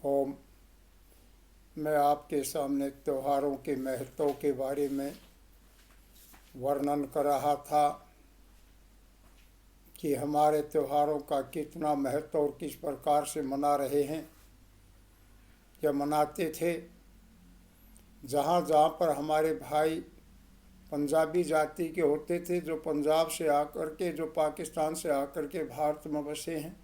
ओम। मैं आपके सामने त्योहारों के महत्व के बारे में वर्णन कर रहा था कि हमारे त्योहारों का कितना महत्व और किस प्रकार से मना रहे हैं या मनाते थे। जहाँ जहाँ पर हमारे भाई पंजाबी जाति के होते थे, जो पंजाब से आकर के, जो पाकिस्तान से आकर के भारत में बसे हैं,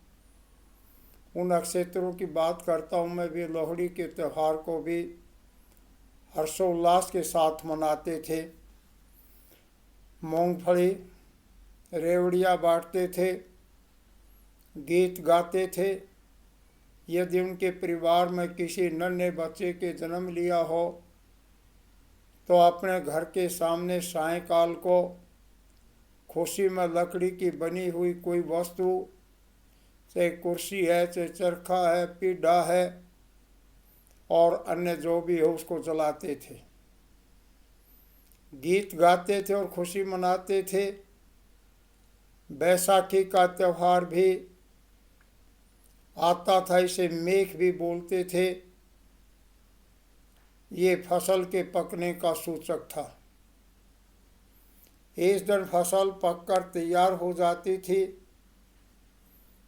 उन क्षेत्रों की बात करता हूँ। मैं भी लोहड़ी के त्यौहार को भी हर्षोल्लास के साथ मनाते थे। मूंगफली रेवड़ियाँ बांटते थे, गीत गाते थे। यदि उनके परिवार में किसी नन्हे बच्चे के जन्म लिया हो तो अपने घर के सामने सायंकाल को खुशी में लकड़ी की बनी हुई कोई वस्तु, चाहे कुर्सी है, चाहे चरखा है, पीढ़ा है और अन्य जो भी हो, उसको जलाते थे, गीत गाते थे और खुशी मनाते थे। बैसाखी का त्यौहार भी आता था, इसे मेघ भी बोलते थे। ये फसल के पकने का सूचक था। इस दिन फसल पककर तैयार हो जाती थी।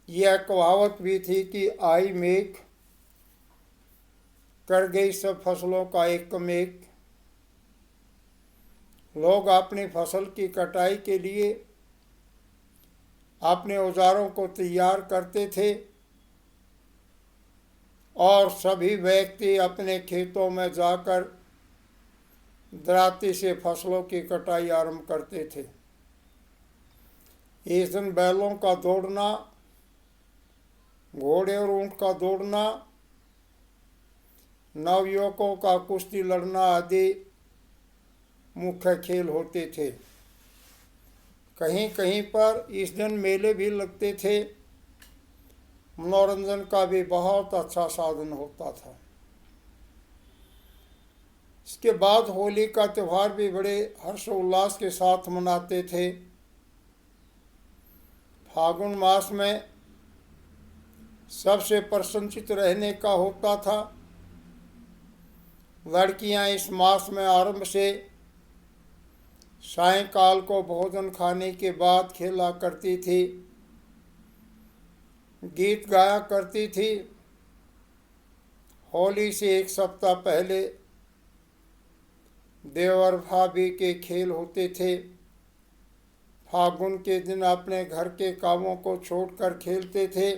यह कहावत भी थी कि आई मेघ, कर गई सब फसलों का एक मेघ। लोग अपनी फसल की कटाई के लिए अपने औजारों को तैयार करते थे और सभी व्यक्ति अपने खेतों में जाकर दराती से फसलों की कटाई आरंभ करते थे। इस दिन बैलों का दौड़ना, घोड़े और ऊंट का दौड़ना, नवयुवकों का कुश्ती लड़ना आदि मुख्य खेल होते थे। कहीं कहीं पर इस दिन मेले भी लगते थे। मनोरंजन का भी बहुत अच्छा साधन होता था। इसके बाद होली का त्यौहार भी बड़े हर्षोल्लास के साथ मनाते थे। फागुन मास में सबसे प्रसन्नचित रहने का होता था। लड़कियां इस मास में आरंभ से सायंकाल को भोजन खाने के बाद खेला करती थी, गीत गाया करती थी। होली से एक सप्ताह पहले देवर भाभी के खेल होते थे। फागुन के दिन अपने घर के कामों को छोड़कर खेलते थे।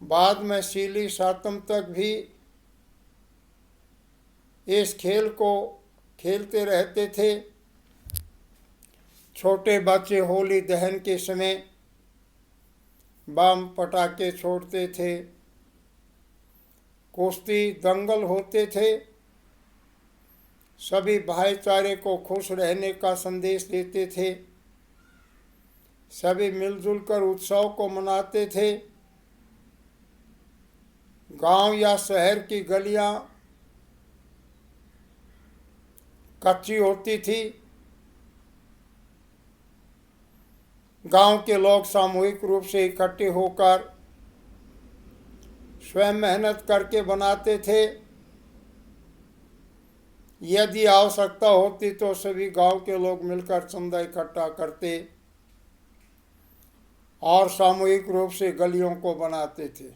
बाद में सीली सातम तक भी इस खेल को खेलते रहते थे। छोटे बच्चे होली दहन के समय बम पटाखे छोड़ते थे, कुश्ती दंगल होते थे। सभी भाईचारे को खुश रहने का संदेश देते थे। सभी मिलजुल कर उत्सव को मनाते थे। गांव या शहर की गलियां कच्ची होती थी। गांव के लोग सामूहिक रूप से इकट्ठे होकर स्वयं मेहनत करके बनाते थे। यदि आवश्यकता होती तो सभी गांव के लोग मिलकर चंदा इकट्ठा करते और सामूहिक रूप से गलियों को बनाते थे।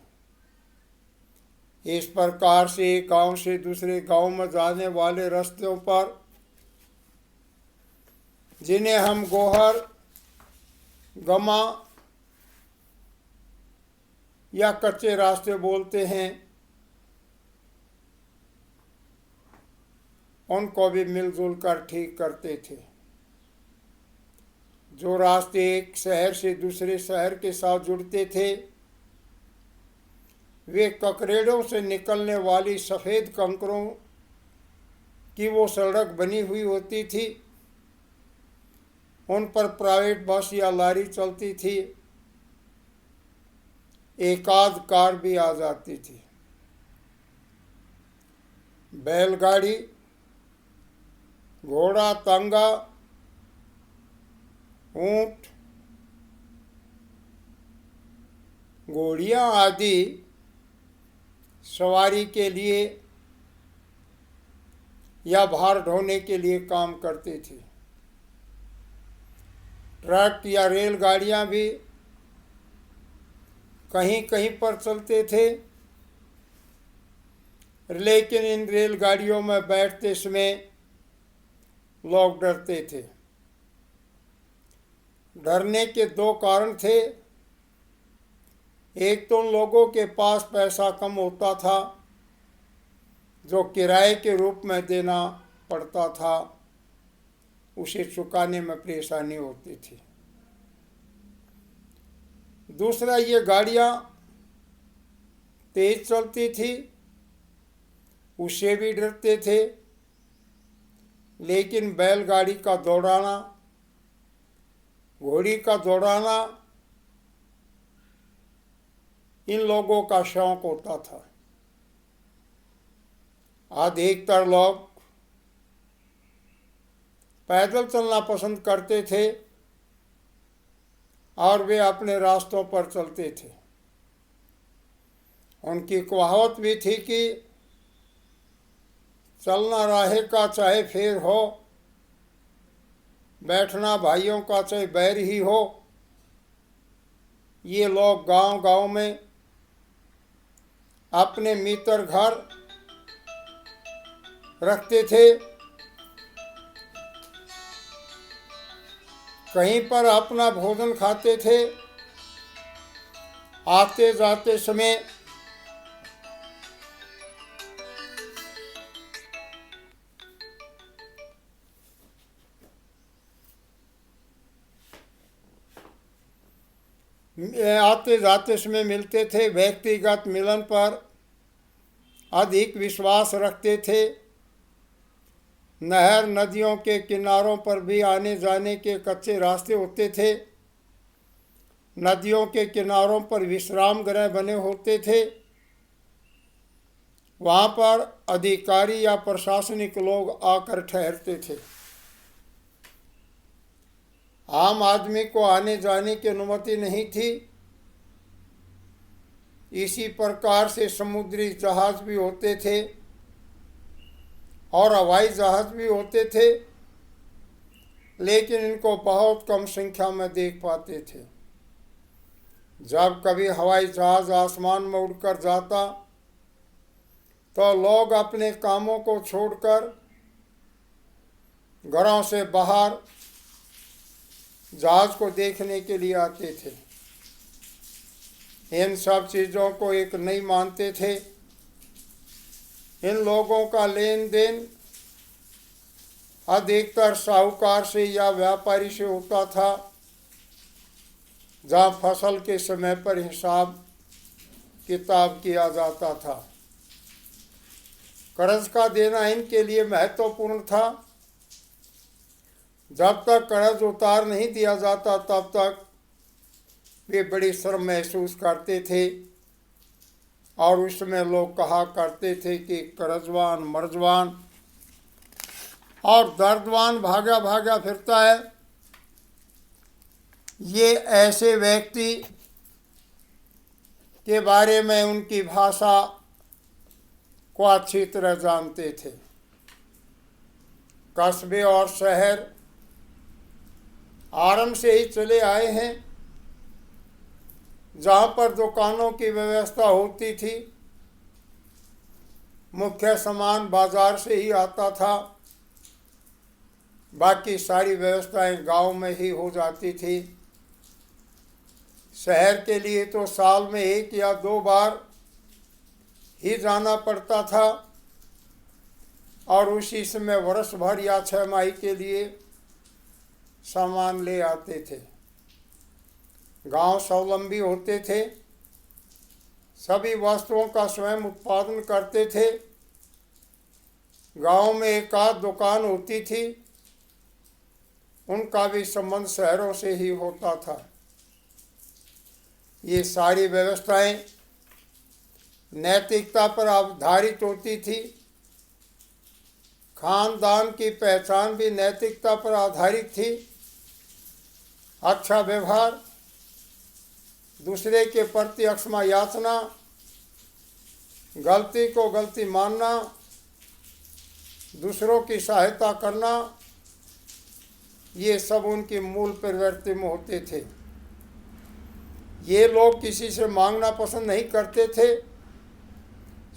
इस प्रकार से एक गांव से दूसरे गांव में जाने वाले रास्तों पर, जिन्हें हम गोहर, गमा या कच्चे रास्ते बोलते हैं, उनको भी मिलजुल कर ठीक करते थे। जो रास्ते एक शहर से दूसरे शहर के साथ जुड़ते थे, वे ककरेड़ों से निकलने वाली सफ़ेद कंकरों की वो सड़क बनी हुई होती थी। उन पर प्राइवेट बस या लारी चलती थी। एकाध कार भी आ जाती थी। बैलगाड़ी, घोड़ा, तांगा, ऊंट, घोड़ियां आदि सवारी के लिए या भार ढोने के लिए काम करते थे। ट्रक या रेलगाड़ियां भी कहीं कहीं पर चलते थे, लेकिन इन रेलगाड़ियों में बैठते समय लोग डरते थे। डरने के दो कारण थे। एक तो उन लोगों के पास पैसा कम होता था जो किराए के रूप में देना पड़ता था, उसे चुकाने में परेशानी होती थी। दूसरा, ये गाड़ियाँ तेज चलती थी, उससे भी डरते थे। लेकिन बैलगाड़ी का दौड़ाना, घोड़ी का दौड़ाना इन लोगों का शौक होता था। अधिकतर लोग पैदल चलना पसंद करते थे और वे अपने रास्तों पर चलते थे। उनकी कहावत भी थी कि चलना राहे का चाहे फेर हो, बैठना भाइयों का चाहे बैर ही हो। ये लोग गांव गांव में अपने मित्र घर रखते थे, कहीं पर अपना भोजन खाते थे। आते जाते समय मिलते थे। व्यक्तिगत मिलन पर अधिक विश्वास रखते थे। नहर नदियों के किनारों पर भी आने जाने के कच्चे रास्ते होते थे। नदियों के किनारों पर विश्राम गृह बने होते थे। वहाँ पर अधिकारी या प्रशासनिक लोग आकर ठहरते थे। आम आदमी को आने जाने की अनुमति नहीं थी। इसी प्रकार से समुद्री जहाज भी होते थे और हवाई जहाज भी होते थे, लेकिन इनको बहुत कम संख्या में देख पाते थे। जब कभी हवाई जहाज आसमान में उड़कर जाता तो लोग अपने कामों को छोड़कर घरों से बाहर जहाज को देखने के लिए आते थे। इन सब चीज़ों को एक नहीं मानते थे। इन लोगों का लेन देन अधिकतर साहूकार से या व्यापारी से होता था, जहाँ फसल के समय पर हिसाब किताब किया जाता था। कर्ज का देना इनके लिए महत्वपूर्ण था। जब तक कर्ज उतार नहीं दिया जाता तब तक वे बड़ी शर्म महसूस करते थे और उसमें लोग कहा करते थे कि कर्जवान मर्जवान और दर्दवान भागा भागा फिरता है। ये ऐसे व्यक्ति के बारे में उनकी भाषा को अच्छी तरह जानते थे। कस्बे और शहर आरंभ से ही चले आए हैं, जहाँ पर दुकानों की व्यवस्था होती थी। मुख्य सामान बाजार से ही आता था, बाकी सारी व्यवस्थाएं गांव में ही हो जाती थी। शहर के लिए तो साल में 1 या 2 बार ही जाना पड़ता था और उसी समय वर्ष भर या 6 माह के लिए सामान ले आते थे। गांव स्वावलंबी होते थे, सभी वस्तुओं का स्वयं उत्पादन करते थे। गांव में एक आध दुकान होती थी, उनका भी संबंध शहरों से ही होता था। ये सारी व्यवस्थाएं नैतिकता पर आधारित होती थी। खानदान की पहचान भी नैतिकता पर आधारित थी। अच्छा व्यवहार, दूसरे के प्रति अक्षमा याचना, गलती को गलती मानना, दूसरों की सहायता करना, ये सब उनकी मूल प्रवृत्ति में होते थे। ये लोग किसी से मांगना पसंद नहीं करते थे,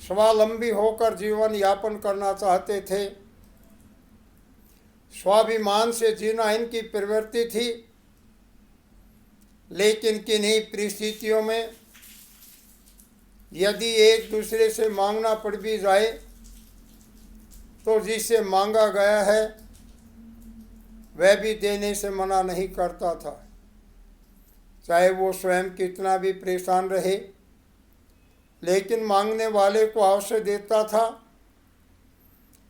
स्वावलंबी होकर जीवन यापन करना चाहते थे। स्वाभिमान से जीना इनकी प्रवृत्ति थी। लेकिन किन्हीं परिस्थितियों में यदि एक दूसरे से मांगना पड़ भी जाए तो जिससे मांगा गया है वह भी देने से मना नहीं करता था, चाहे वो स्वयं कितना भी परेशान रहे, लेकिन मांगने वाले को अवश्य देता था।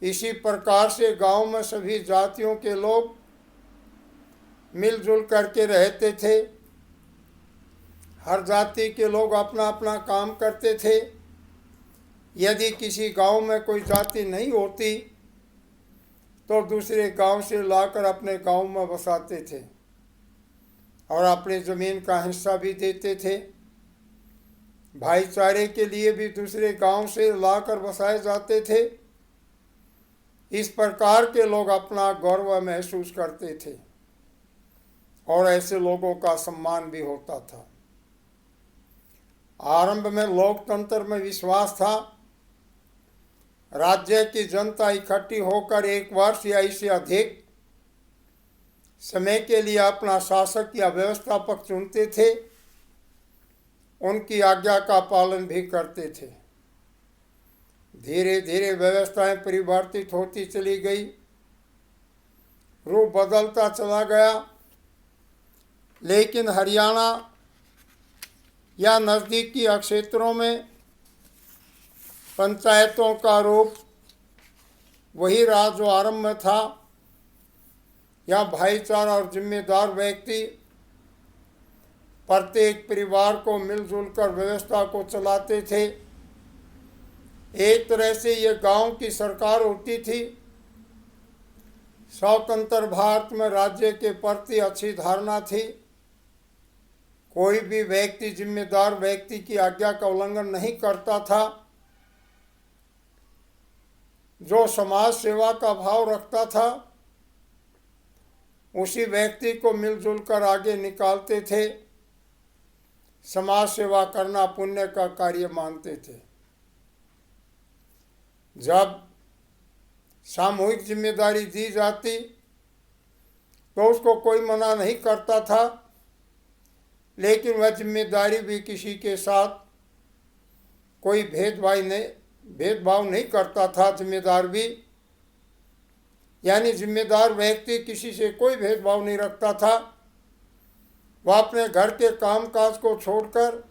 इसी प्रकार से गांव में सभी जातियों के लोग मिलजुल करके रहते थे। हर जाति के लोग अपना अपना काम करते थे। यदि किसी गांव में कोई जाति नहीं होती तो दूसरे गांव से लाकर अपने गांव में बसाते थे और अपनी ज़मीन का हिस्सा भी देते थे। भाईचारे के लिए भी दूसरे गांव से लाकर बसाए जाते थे। इस प्रकार के लोग अपना गौरव महसूस करते थे और ऐसे लोगों का सम्मान भी होता था। आरंभ में लोकतंत्र में विश्वास था। राज्य की जनता इकट्ठी होकर एक वर्ष या इससे अधिक समय के लिए अपना शासक या व्यवस्थापक चुनते थे, उनकी आज्ञा का पालन भी करते थे। धीरे धीरे व्यवस्थाएं परिवर्तित होती चली गई, रूप बदलता चला गया। लेकिन हरियाणा या नज़दीकी क्षेत्रों में पंचायतों का रूप वही रहा जो आरंभ में था। या भाईचारा और जिम्मेदार व्यक्ति प्रत्येक परिवार को मिलजुल कर व्यवस्था को चलाते थे। एक तरह से ये गांव की सरकार होती थी। स्वतंत्र भारत में राज्य के प्रति अच्छी धारणा थी। कोई भी व्यक्ति जिम्मेदार व्यक्ति की आज्ञा का उल्लंघन नहीं करता था। जो समाज सेवा का भाव रखता था उसी व्यक्ति को मिलजुल कर आगे निकालते थे। समाज सेवा करना पुण्य का कार्य मानते थे। जब सामूहिक जिम्मेदारी दी जाती तो उसको कोई मना नहीं करता था, लेकिन वह जिम्मेदारी भी किसी के साथ कोई भेदभाव नहीं करता था। जिम्मेदार भी यानी जिम्मेदार व्यक्ति किसी से कोई भेदभाव नहीं रखता था। वह अपने घर के कामकाज को छोड़कर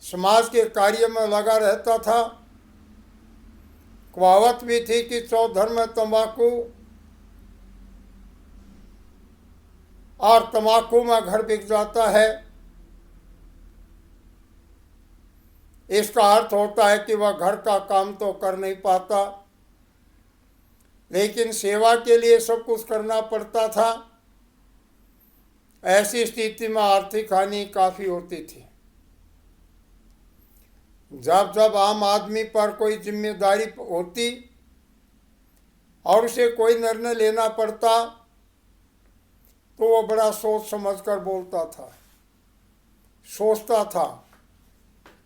समाज के कार्य में लगा रहता था। कहावत भी थी कि 14 में तंबाकू और तंबाकू में घर बिक जाता है। इसका अर्थ होता है कि वह घर का काम तो कर नहीं पाता, लेकिन सेवा के लिए सब कुछ करना पड़ता था। ऐसी स्थिति में आर्थिक हानि काफ़ी होती थी। जब जब आम आदमी पर कोई जिम्मेदारी होती और उसे कोई निर्णय लेना पड़ता तो वो बड़ा सोच समझकर बोलता था। सोचता था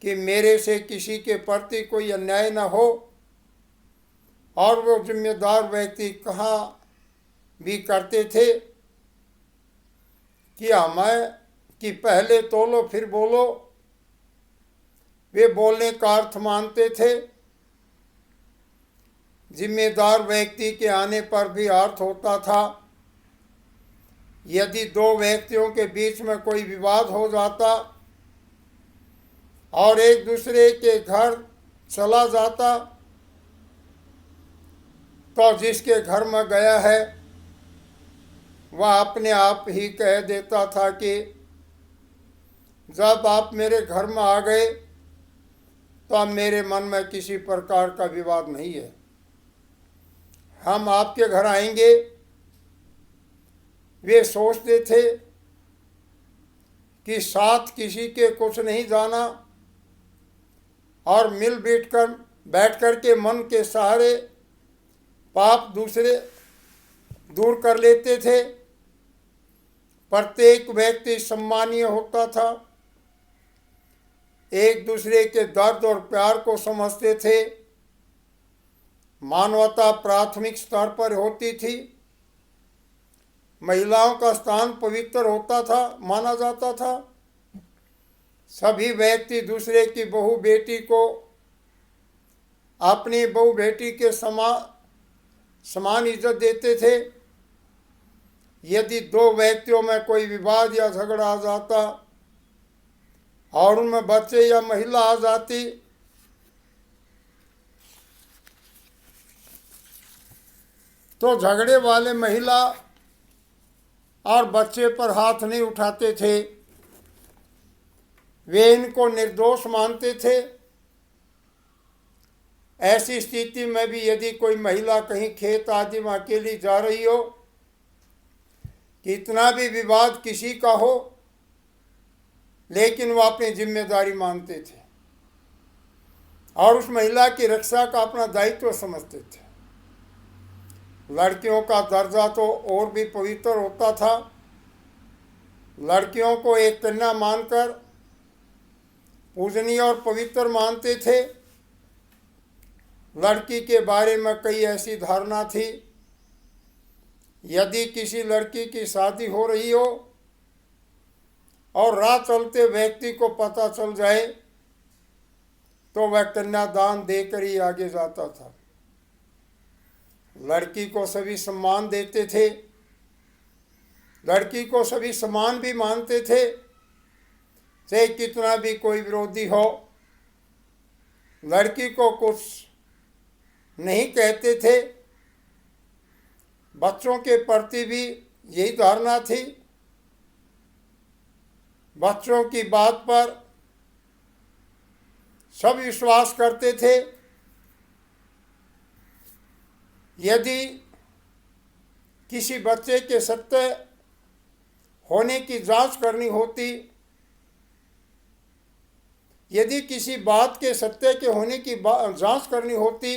कि मेरे से किसी के प्रति कोई अन्याय न हो। और वो जिम्मेदार व्यक्ति कहा भी करते थे कि पहले तोलो फिर बोलो। वे बोलने का अर्थ मानते थे। जिम्मेदार व्यक्ति के आने पर भी अर्थ होता था। यदि दो व्यक्तियों के बीच में कोई विवाद हो जाता और एक दूसरे के घर चला जाता तो जिसके घर में गया है वह अपने आप ही कह देता था कि जब आप मेरे घर में आ गए तो अब मेरे मन में किसी प्रकार का विवाद नहीं है। हम आपके घर आएंगे। वे सोचते थे कि साथ किसी के कुछ नहीं जाना, और मिल बैठ कर के मन के सहारे पाप दूसरे दूर कर लेते थे। प्रत्येक व्यक्ति सम्मानीय होता था, एक दूसरे के दर्द और प्यार को समझते थे। मानवता प्राथमिक स्तर पर होती थी। महिलाओं का स्थान पवित्र होता था, माना जाता था। सभी व्यक्ति दूसरे की बहू बेटी को अपनी बहू बेटी के समान इज्जत देते थे। यदि दो व्यक्तियों में कोई विवाद या झगड़ा आ जाता और उनमें बच्चे या महिला आ जाती तो झगड़े वाले महिला और बच्चे पर हाथ नहीं उठाते थे, वे इनको निर्दोष मानते थे। ऐसी स्थिति में भी यदि कोई महिला कहीं खेत आदि में अकेली जा रही हो, कितना भी विवाद किसी का हो, लेकिन वह अपनी जिम्मेदारी मानते थे और उस महिला की रक्षा का अपना दायित्व समझते थे। लड़कियों का दर्जा तो और भी पवित्र होता था। लड़कियों को एक कन्या मानकर पूजनीय और पवित्र मानते थे। लड़की के बारे में कई ऐसी धारणा थी, यदि किसी लड़की की शादी हो रही हो और राह चलते व्यक्ति को पता चल जाए तो वह कन्यादान देकर ही आगे जाता था। लड़की को सभी सम्मान देते थे, लड़की को सभी समान भी मानते थे, चाहे कितना भी कोई विरोधी हो। लड़की को कुछ नहीं कहते थे। बच्चों के प्रति भी यही धारणा थी। बच्चों की बात पर सब विश्वास करते थे। यदि किसी बच्चे के सत्य होने की जांच करनी होती, यदि किसी बात के सत्य के होने की जांच करनी होती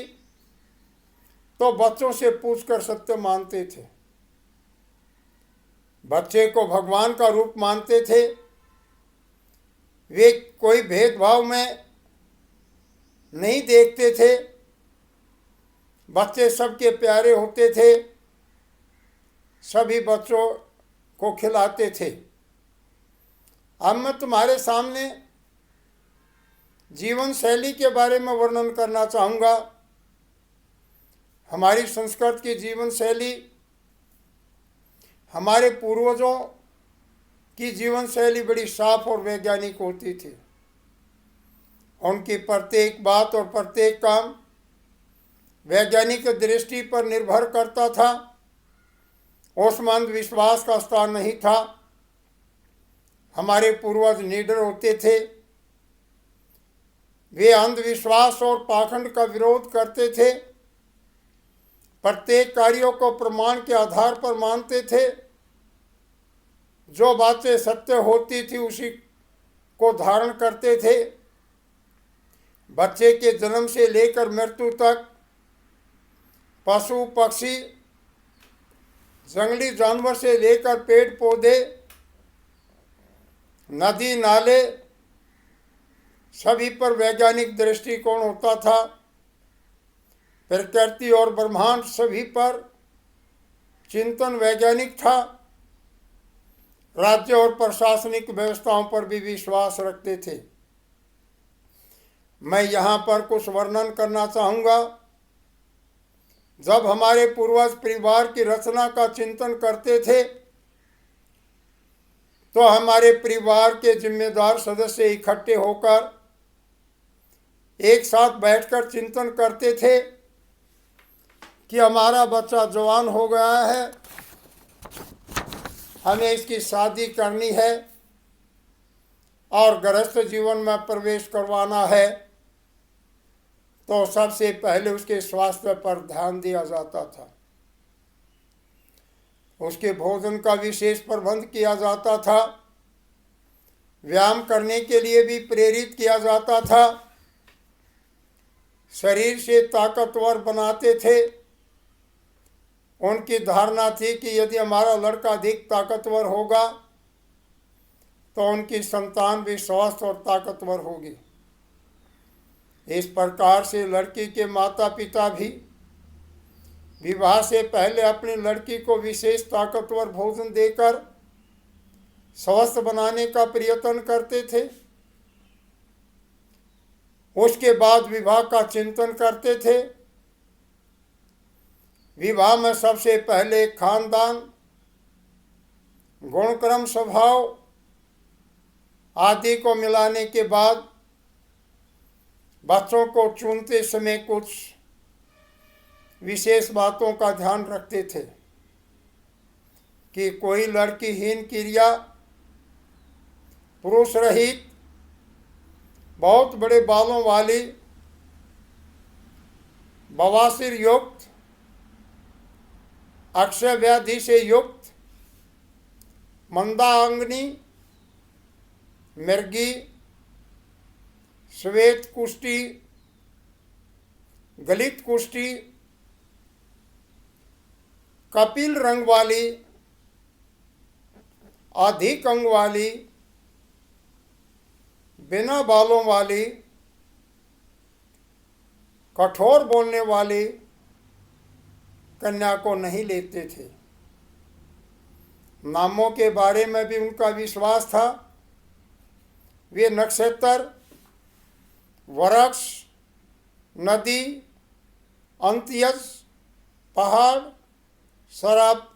तो बच्चों से पूछकर सत्य मानते थे। बच्चे को भगवान का रूप मानते थे। वे कोई भेदभाव में नहीं देखते थे। बच्चे सबके प्यारे होते थे, सभी बच्चों को खिलाते थे। अब मैं तुम्हारे सामने जीवन शैली के बारे में वर्णन करना चाहूँगा। हमारी संस्कृत की जीवन शैली हमारे पूर्वजों की जीवन शैली बड़ी साफ और वैज्ञानिक होती थी। उनकी प्रत्येक बात और प्रत्येक काम वैज्ञानिक दृष्टि पर निर्भर करता था। उसमें अंधविश्वास का स्थान नहीं था। हमारे पूर्वज निडर होते थे। वे अंधविश्वास और पाखंड का विरोध करते थे। प्रत्येक कार्यों को प्रमाण के आधार पर मानते थे। जो बातें सत्य होती थी उसी को धारण करते थे। बच्चे के जन्म से लेकर मृत्यु तक पशु पक्षी, जंगली जानवर से लेकर पेड़ पौधे, नदी नाले, सभी पर वैज्ञानिक दृष्टिकोण होता था। प्रकृति और ब्रह्मांड सभी पर चिंतन वैज्ञानिक था। राज्य और प्रशासनिक व्यवस्थाओं पर भी विश्वास रखते थे। मैं यहाँ पर कुछ वर्णन करना चाहूँगा। जब हमारे पूर्वज परिवार की रचना का चिंतन करते थे तो हमारे परिवार के जिम्मेदार सदस्य इकट्ठे होकर एक साथ बैठकर चिंतन करते थे कि हमारा बच्चा जवान हो गया है, हमें इसकी शादी करनी है और गृहस्थ जीवन में प्रवेश करवाना है, तो सबसे पहले उसके स्वास्थ्य पर ध्यान दिया जाता था। उसके भोजन का विशेष प्रबंध किया जाता था। व्यायाम करने के लिए भी प्रेरित किया जाता था। शरीर से ताकतवर बनाते थे। उनकी धारणा थी कि यदि हमारा लड़का अधिक ताकतवर होगा तो उनकी संतान भी स्वस्थ और ताकतवर होगी। इस प्रकार से लड़की के माता पिता भी विवाह से पहले अपनी लड़की को विशेष ताकतवर भोजन देकर स्वस्थ बनाने का प्रयत्न करते थे। उसके बाद विवाह का चिंतन करते थे। विवाह में सबसे पहले खानदान, गुणक्रम, स्वभाव आदि को मिलाने के बाद बच्चों को चुनते समय कुछ विशेष बातों का ध्यान रखते थे कि कोई लड़कीहीन क्रिया, पुरुष रहित, बहुत बड़े बालों वाली, बवासीर युक्त, अक्षय व्याधि से युक्त, मंदांगनी, मृगी, श्वेत कुष्ठी, गलित कुष्ठी, कपिल रंग वाली, अधिक अंग वाली, बिना बालों वाली, कठोर बोलने वाली कन्या को नहीं लेते थे। नामों के बारे में भी उनका विश्वास था। वे नक्षत्र, वृक्ष, नदी, अंत्यज, पहाड़, शराब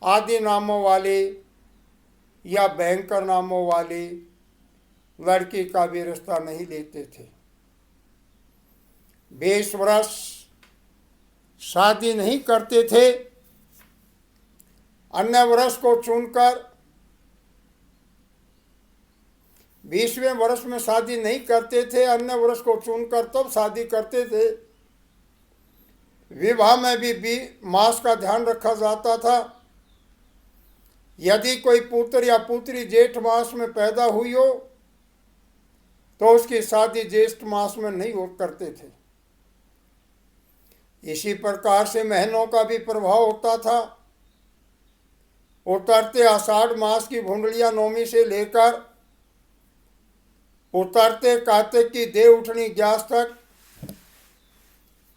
आदि नामों वाले या भयंकर नामों वाली लड़की का भी रिश्ता नहीं लेते थे। 20 वर्ष शादी नहीं करते थे। अन्य वर्ष को चुनकर 20वें वर्ष में शादी नहीं करते थे। अन्य वर्ष को चुनकर तब शादी करते थे। विवाह में भी मास का ध्यान रखा जाता था। यदि कोई पुत्र या पुत्री जेठ मास में पैदा हुई हो तो उसकी शादी ज्येष्ठ मास में नहीं हो करते थे। इसी प्रकार से महीनों का भी प्रभाव होता था। उतरते आषाढ़ मास की भुंडलिया नौमी से लेकर उतरते कार्तिक की देव उठनी ग्यास तक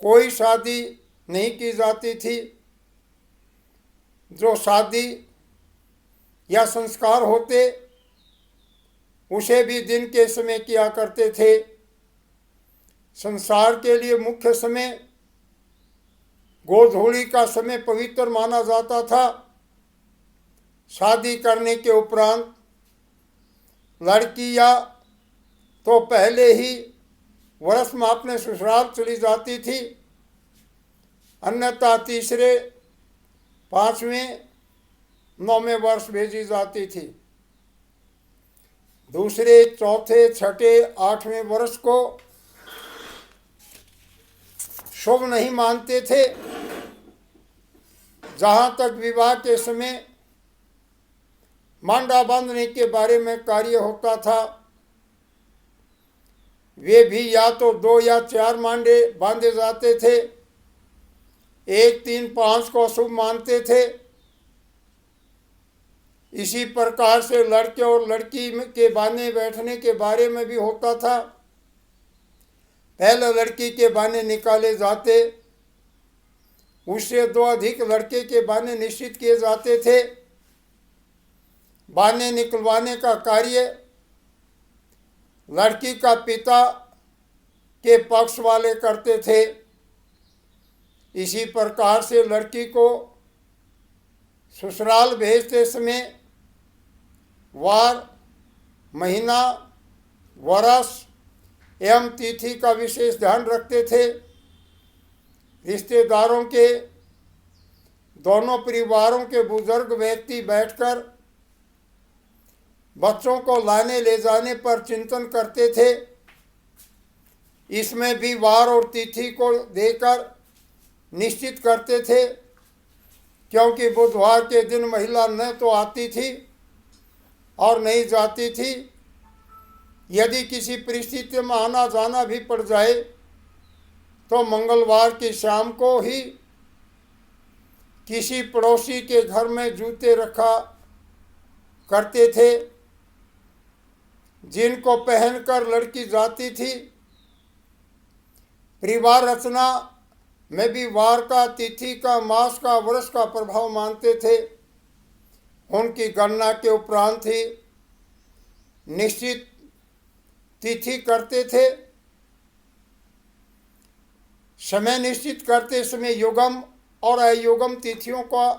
कोई शादी नहीं की जाती थी। जो शादी या संस्कार होते उसे भी दिन के समय किया करते थे। संसार के लिए मुख्य समय गोधूली का समय पवित्र माना जाता था। शादी करने के उपरांत लड़की या तो पहले ही वर्ष में अपने ससुराल चली जाती थी, अन्यथा तीसरे, 5वें, 9वें वर्ष भेजी जाती थी। दूसरे, चौथे, छठे, 8वें वर्ष को शुभ नहीं मानते थे। जहाँ तक विवाह के समय मांडा बांधने के बारे में कार्य होता था, वे भी या तो 2 या 4 मांडे बांधे जाते थे। 1, 3, 5 को शुभ मानते थे। इसी प्रकार से लड़के और लड़की के बाने बैठने के बारे में भी होता था। पहले लड़की के बाने निकाले जाते, उससे 2 अधिक लड़के के बाने निश्चित किए जाते थे। बाने निकलवाने का कार्य लड़की का पिता के पक्ष वाले करते थे। इसी प्रकार से लड़की को ससुराल भेजते समय वार, महीना, वर्ष एवं तिथि का विशेष ध्यान रखते थे। रिश्तेदारों के दोनों परिवारों के बुजुर्ग व्यक्ति बैठकर बच्चों को लाने ले जाने पर चिंतन करते थे। इसमें भी वार और तिथि को देकर निश्चित करते थे, क्योंकि बुधवार के दिन महिला न तो आती थी और नहीं जाती थी। यदि किसी परिस्थिति में आना जाना भी पड़ जाए तो मंगलवार की शाम को ही किसी पड़ोसी के घर में जूते रखा करते थे, जिनको पहनकर लड़की जाती थी। परिवार रचना में भी वार का, तिथि का, मास का, वर्ष का प्रभाव मानते थे। उनकी गणना के उपरांत ही निश्चित तिथि करते थे। समय निश्चित करते समय युगम और अयुगम तिथियों का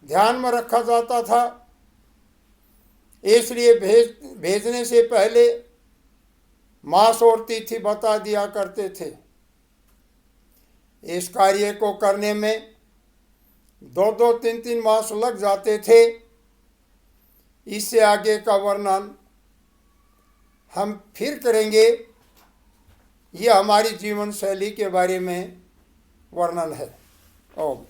ध्यान में रखा जाता था। इसलिए भेजने से पहले मास और तिथि बता दिया करते थे। इस कार्य को करने में 2-2, 3-3 मास लग जाते थे। इससे आगे का वर्णन हम फिर करेंगे। यह हमारी जीवन शैली के बारे में वर्णन है। ओम।